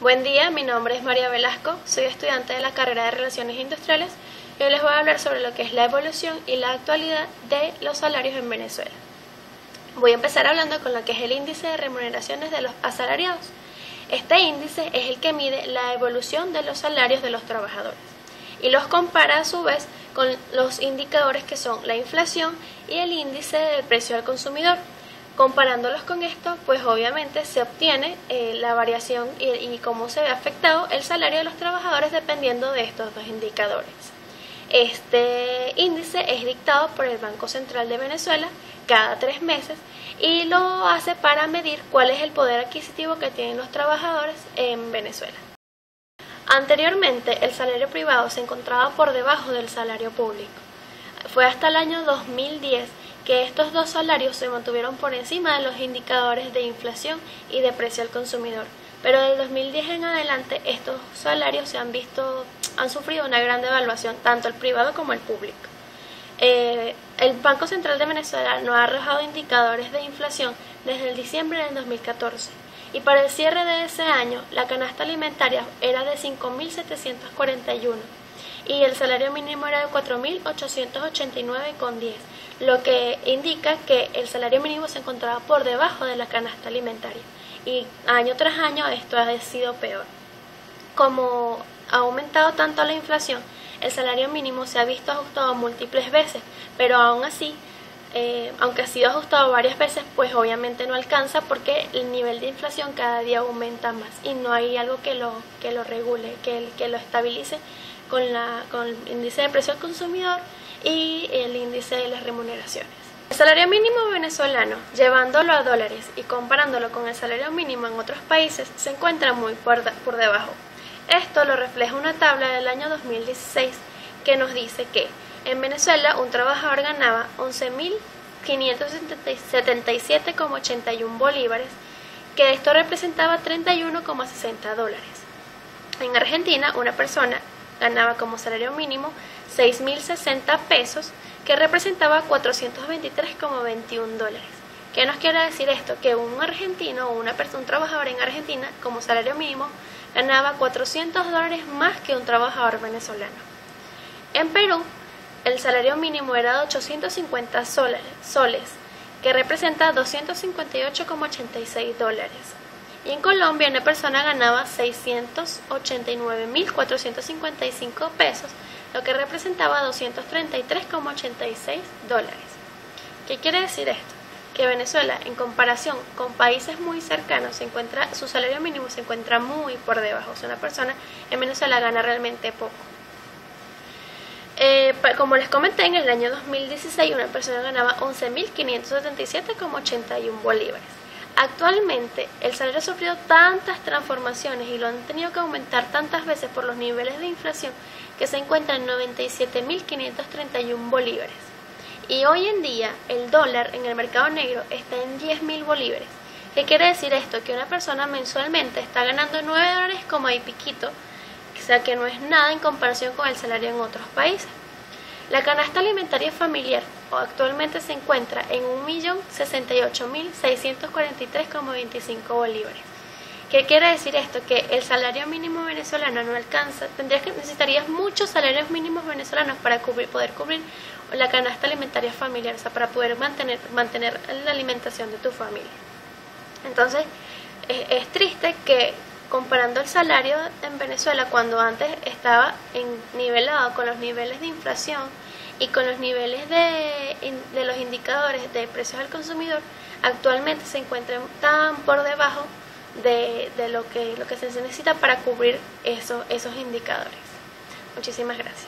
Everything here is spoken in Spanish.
Buen día, mi nombre es María Velasco, soy estudiante de la carrera de Relaciones Industriales y hoy les voy a hablar sobre lo que es la evolución y la actualidad de los salarios en Venezuela. Voy a empezar hablando con lo que es el índice de remuneraciones de los asalariados. Este índice es el que mide la evolución de los salarios de los trabajadores y los compara a su vez con los indicadores que son la inflación y el índice del precio al consumidor. Comparándolos con esto, pues obviamente se obtiene la variación y cómo se ve afectado el salario de los trabajadores dependiendo de estos dos indicadores. Este índice es dictado por el Banco Central de Venezuela cada 3 meses y lo hace para medir cuál es el poder adquisitivo que tienen los trabajadores en Venezuela. Anteriormente, el salario privado se encontraba por debajo del salario público. Fue hasta el año 2010 que estos dos salarios se mantuvieron por encima de los indicadores de inflación y de precio al consumidor. Pero del 2010 en adelante estos salarios han sufrido una gran devaluación, tanto el privado como el público. El Banco Central de Venezuela no ha arrojado indicadores de inflación desde el diciembre del 2014 y para el cierre de ese año la canasta alimentaria era de 5.741 y el salario mínimo era de 4.889,10, lo que indica que el salario mínimo se encontraba por debajo de la canasta alimentaria y año tras año esto ha sido peor. Como ha aumentado tanto la inflación, el salario mínimo se ha visto ajustado múltiples veces, pero aún así, aunque ha sido ajustado varias veces, pues obviamente no alcanza porque el nivel de inflación cada día aumenta más y no hay algo que lo regule, que lo estabilice con el índice de precio al consumidor y el índice de las remuneraciones. El salario mínimo venezolano, llevándolo a dólares y comparándolo con el salario mínimo en otros países, se encuentra muy por debajo. Esto lo refleja una tabla del año 2016 que nos dice que en Venezuela un trabajador ganaba 11.577,81 bolívares, que esto representaba 31,60 dólares. En Argentina una persona ganaba como salario mínimo 6.060 pesos, que representaba 423,21 dólares. ¿Qué nos quiere decir esto? Que un argentino o un trabajador en Argentina como salario mínimo ganaba 400 dólares más que un trabajador venezolano. En Perú, el salario mínimo era de 850 soles, que representa 258,86 dólares. Y en Colombia una persona ganaba 689.455 pesos, lo que representaba 233,86 dólares. ¿Qué quiere decir esto? Que Venezuela, en comparación con países muy cercanos, su salario mínimo se encuentra muy por debajo. O sea, una persona en Venezuela gana realmente poco. Como les comenté, en el año 2016 una persona ganaba 11.577,81 bolívares. Actualmente el salario ha sufrido tantas transformaciones y lo han tenido que aumentar tantas veces por los niveles de inflación que se encuentra en 97.531 bolívares. Y hoy en día el dólar en el mercado negro está en 10.000 bolívares. ¿Qué quiere decir esto? Que una persona mensualmente está ganando 9 dólares como ahí piquito, o sea que no es nada en comparación con el salario en otros países. La canasta alimentaria familiar actualmente se encuentra en 1.068.643,25 bolívares. ¿Qué quiere decir esto? Que el salario mínimo venezolano no alcanza, necesitarías muchos salarios mínimos venezolanos para poder cubrir la canasta alimentaria familiar, o sea, para poder mantener la alimentación de tu familia. Entonces, es triste que comparando el salario en Venezuela cuando antes estaba nivelado con los niveles de inflación y con los niveles de los indicadores de precios al consumidor, actualmente se encuentran tan por debajo de lo que se necesita para cubrir esos indicadores. Muchísimas gracias.